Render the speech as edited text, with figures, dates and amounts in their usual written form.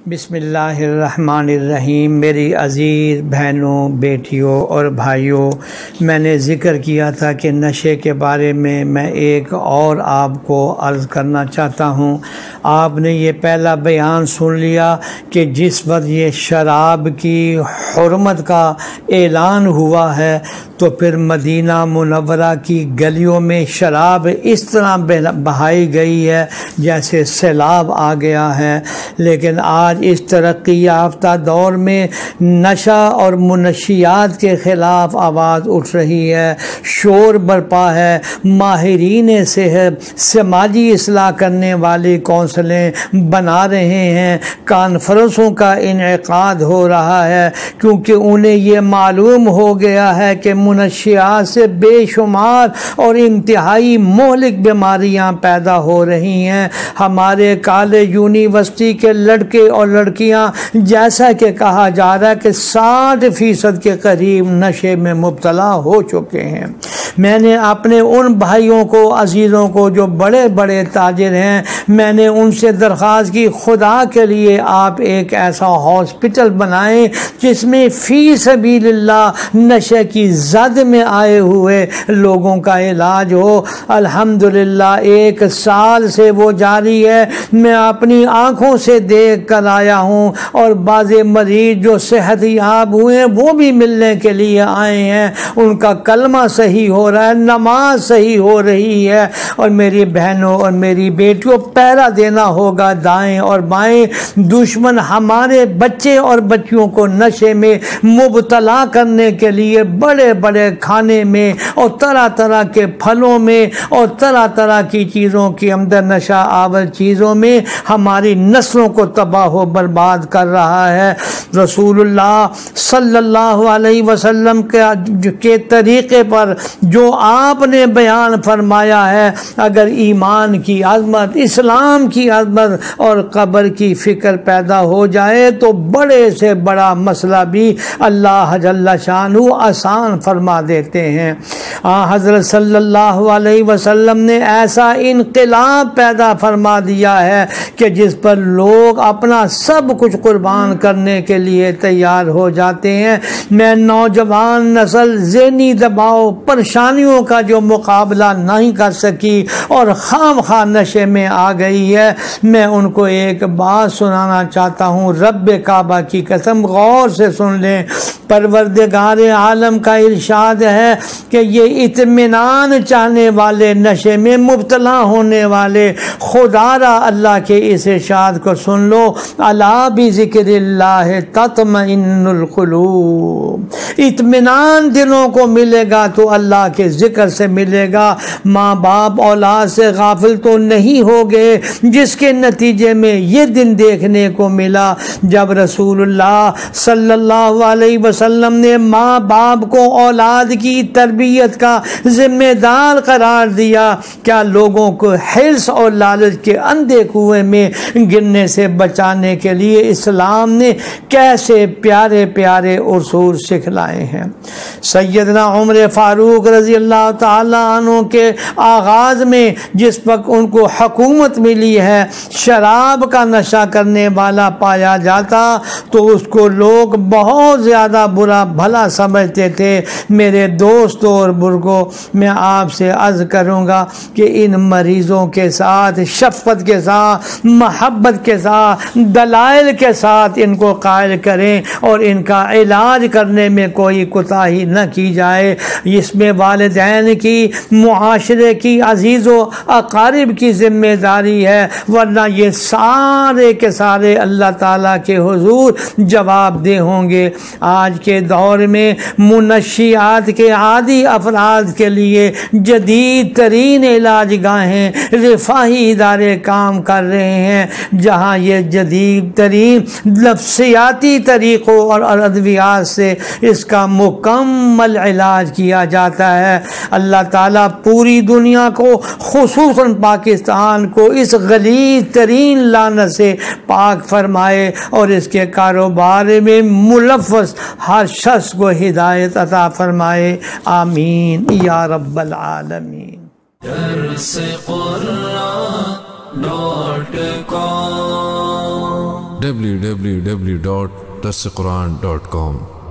بسم اللہ الرحمن الرحیم۔ میری عزیز بہنوں، بیٹیوں اور بھائیوں، میں نے ذکر کیا تھا کہ نشے کے بارے میں ایک اور آپ کو عرض کرنا چاہتا ہوں۔ آپ نے یہ پہلا بیان سن لیا کہ جس وقت یہ شراب کی حرمت کا اعلان ہوا ہے تو پھر مدینہ منورہ کی گلیوں میں شراب اس طرح بہائی گئی ہے جیسے سیلاب آ گیا ہے۔ لیکن آج اس ترقی یافتہ دور میں نشہ اور منشیات کے خلاف آواز اٹھ رہی ہے، شور برپا ہے۔ ماہرین صحت سماجی اصلاح کرنے والی کونسلیں بنا رہے ہیں، کانفرنسوں کا انعقاد ہو رہا ہے، کیونکہ انہیں یہ معلوم ہو گیا ہے کہ منشیات سے بے شمار اور انتہائی مہلک بیماریاں پیدا ہو رہی ہیں۔ ہمارے کالج یونیورسٹی کے لڑکے اور لڑکیاں جیسا کہ کہا جا رہا ہے کہ 60% کے قریب نشے میں مبتلا ہو چکے ہیں۔ میں نے اپنے ان بھائیوں کو، عزیزوں کو جو بڑے بڑے تاجر ہیں، میں نے ان سے درخواست کی، خدا کے لیے آپ ایک ایسا ہاسپٹل بنائیں جس میں فی سبیل اللہ نشے کی زد میں آئے ہوئے لوگوں کا علاج ہو۔ الحمدللہ 1 سال سے وہ جاری ہے، میں اپنی آنکھوں سے دیکھ کر آیا ہوں، اور بعض مریض جو صحت یاب ہوئے ہیں وہ بھی ملنے کے لیے آئے ہیں۔ ان کا کلمہ صحیح ہو رہا ہے، نماز صحیح ہو رہی ہے۔ اور میری بہنوں اور میری بیٹیوں، پہرا دینا ہوگا دائیں اور بائیں۔ دشمن ہمارے بچے اور بچیوں کو نشے میں مبتلا کرنے کے لیے بڑے بڑے کھانے میں اور طرح طرح کے پھلوں میں اور طرح طرح کی چیزوں کے اندر، نشہ آور چیزوں میں ہماری نسلوں کو تباہ و برباد کر رہا ہے۔ رسول اللہ صلی اللہ علیہ وسلم کے طریقے پر جو آپ نے بیان فرمایا ہے، اگر ایمان کی عظمت، اسلام کی عظمت اور قبر کی فکر پیدا ہو جائے تو بڑے سے بڑا مسئلہ بھی اللہ جل شانہ آسان فرما دیتے ہیں۔ حضرت صلی اللہ علیہ وسلم نے ایسا انقلاب پیدا فرما دیا ہے کہ جس پر لوگ اپنا سب کچھ قربان کرنے کے لیے تیار ہو جاتے ہیں۔ میں نوجوان نسل ذہنی دباؤ، پریشانیوں کا جو مقابلہ نہیں کر سکی اور خام خواہ نشے میں آ گئی ہے، میں ان کو ایک بات سنانا چاہتا ہوں، رب کعبہ کی قسم غور سے سن لیں۔ پروردگار عالم کا ارشاد ہے کہ یہ اطمینان چاہنے والے، نشے میں مبتلا ہونے والے، خدا را اللہ کے اس ارشاد کو سن لو، الا بذکر اللہ تطمئن القلوب۔ اطمینان دلوں کو ملے گا تو اللہ کے ذکر سے ملے گا۔ ماں باپ اولاد سے غافل تو نہیں ہو گئے، جس کے نتیجے میں یہ دن دیکھنے کو ملا جب رسول اللہ صلی اللہ علیہ وسلم نے ماں باپ کو اولاد کی تربیت کا ذمہ دار قرار دیا۔ کیا لوگوں کو حرص اور لالچ کے اندھے کنویں میں گرنے سے بچانے کے لیے اسلام نے کیسے پیارے پیارے اصول سکھلائے ہیں۔ سیدنا عمر فاروق رضی اللہ تعالی عنہ کے آغاز میں جس وقت ان کو حکومت ملی ہے، شراب کا نشہ کرنے والا پایا جاتا تو اس کو لوگ بہت زیادہ برا بھلا سمجھتے تھے۔ میرے دوستوں اور بزرگوں، میں آپ سے عرض کروں گا کہ ان مریضوں کے ساتھ شفقت کے ساتھ، محبت کے ساتھ، دلائل کے ساتھ ان کو قائل کریں اور ان کا علاج کرنے میں کوئی کوتاہی نہ کی جائے۔ اس میں والدین کی، معاشرے کی، عزیز و اقارب کی ذمہ داری ہے، ورنہ یہ سارے کے سارے اللہ تعالیٰ کے حضور جواب دہ ہوں گے۔ آج کے دور میں منشیات کے عادی افراد کے لیے جدید ترین علاج گاہیں، رفاہی ادارے کام کر رہے ہیں، جہاں یہ جدید ترین نفسیاتی طریقوں اور ادویات سے اس کا مکمل علاج کیا جاتا ہے۔ اللہ تعالیٰ پوری دنیا کو، خصوصاً پاکستان کو، اس غلیظ ترین لعنت سے پاک فرمائے اور اس کے کاروبار میں ملوث ہر شخص کو ہدایت عطا فرمائے، آمین یا رب العالمین۔ درس قرآن.com www.darsequran.com